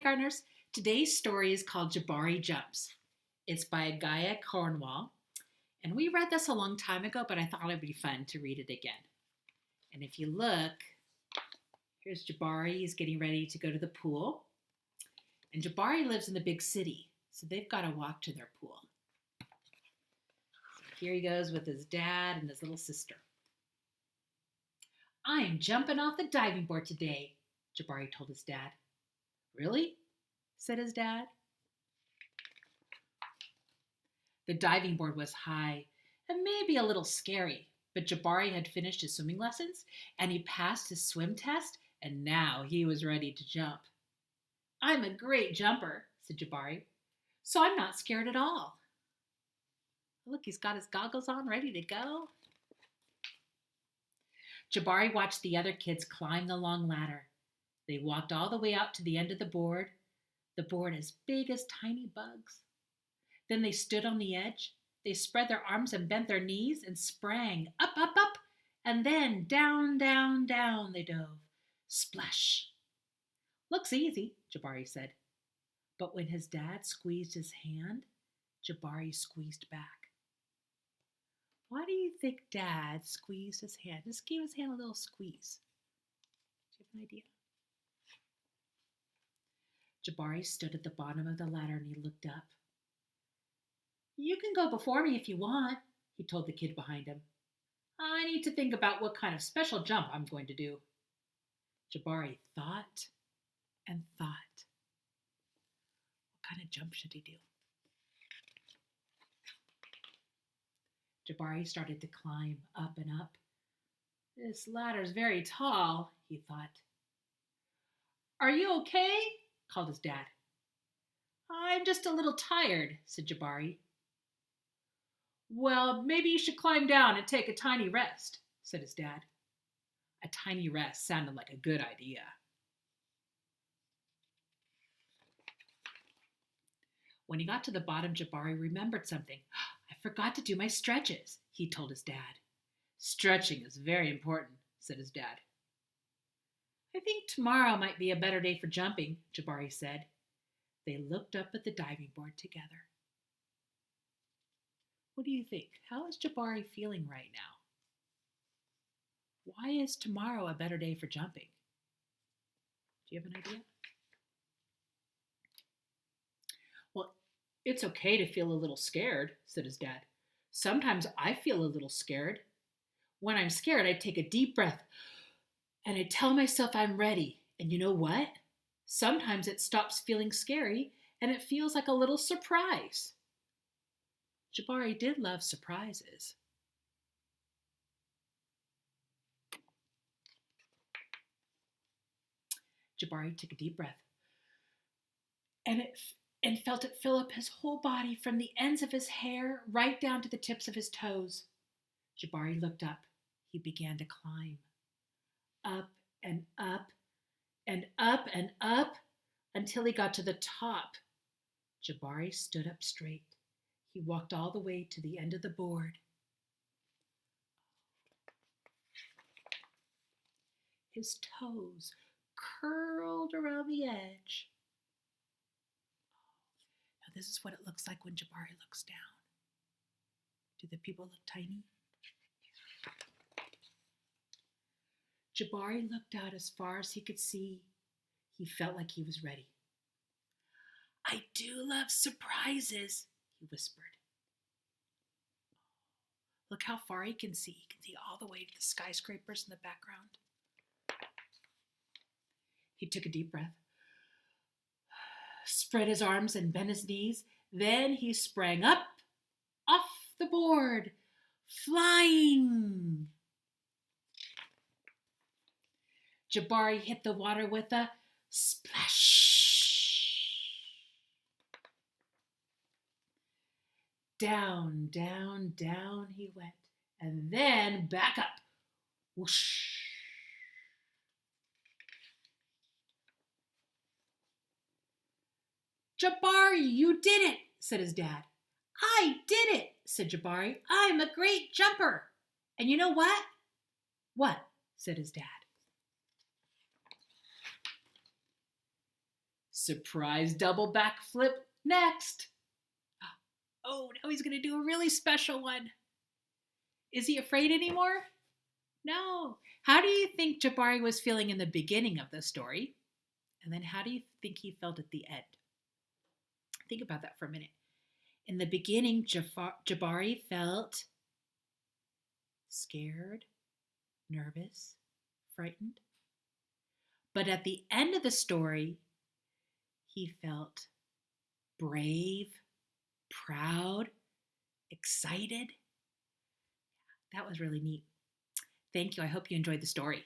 kindergartners. Today's story is called Jabari Jumps. It's by Gaia Cornwall, and we read this a long time ago, but I thought it'd be fun to read it again. And if you look, here's Jabari. He's getting ready to go to the pool. And Jabari lives in the big city, so they've got to walk to their pool. So here he goes with his dad and his little sister. "I'm jumping off the diving board today," Jabari told his dad. "Really?" said his dad. The diving board was high and maybe a little scary, but Jabari had finished his swimming lessons and he passed his swim test, and now he was ready to jump. "I'm a great jumper," said Jabari, "so I'm not scared at all." Look, he's got his goggles on, ready to go. Jabari watched the other kids climb the long ladder. They walked all the way out to the end of the board as big as tiny bugs. Then they stood on the edge. They spread their arms and bent their knees and sprang up, up, up, and then down, down, down they dove. Splash! "Looks easy," Jabari said. But when his dad squeezed his hand, Jabari squeezed back. Why do you think Dad squeezed his hand? Just gave his hand a little squeeze. Do you have an idea? Jabari stood at the bottom of the ladder and he looked up. "You can go before me if you want," he told the kid behind him. "I need to think about what kind of special jump I'm going to do." Jabari thought and thought. What kind of jump should he do? Jabari started to climb up and up. "This ladder's very tall," he thought. "Are you okay?" called his dad. "I'm just a little tired," said Jabari. "Well, maybe you should climb down and take a tiny rest," said his dad. A tiny rest sounded like a good idea. When he got to the bottom, Jabari remembered something. "I forgot to do my stretches," he told his dad. "Stretching is very important," said his dad. "I think tomorrow might be a better day for jumping," Jabari said. They looked up at the diving board together. What do you think? How is Jabari feeling right now? Why is tomorrow a better day for jumping? Do you have an idea? "Well, it's okay to feel a little scared," said his dad. "Sometimes I feel a little scared. When I'm scared, I take a deep breath and I tell myself I'm ready. And you know what? Sometimes it stops feeling scary and it feels like a little surprise." Jabari did love surprises. Jabari took a deep breath and felt it fill up his whole body from the ends of his hair right down to the tips of his toes. Jabari looked up. He began to climb. Up and up and up and up until he got to the top. Jabari stood up straight. He walked all the way to the end of the board. His toes curled around the edge. Now this is what it looks like when Jabari looks down. Do the people look tiny? Jabari looked out as far as he could see. He felt like he was ready. "I do love surprises," he whispered. Look how far he can see. He can see all the way to the skyscrapers in the background. He took a deep breath, spread his arms and bent his knees. Then he sprang up, off the board, flying. Jabari hit the water with a splash. Down, down, down he went, and then back up. Whoosh. "Jabari, you did it," said his dad. "I did it," said Jabari. "I'm a great jumper. And you know what?" "What?" said his dad. Surprise double backflip next. Oh, now he's going to do a really special one. Is he afraid anymore? No. How do you think Jabari was feeling in the beginning of the story? And then how do you think he felt at the end? Think about that for a minute. In the beginning, Jabari felt scared, nervous, frightened. But at the end of the story, he felt brave, proud, excited. That was really neat. Thank you. I hope you enjoyed the story.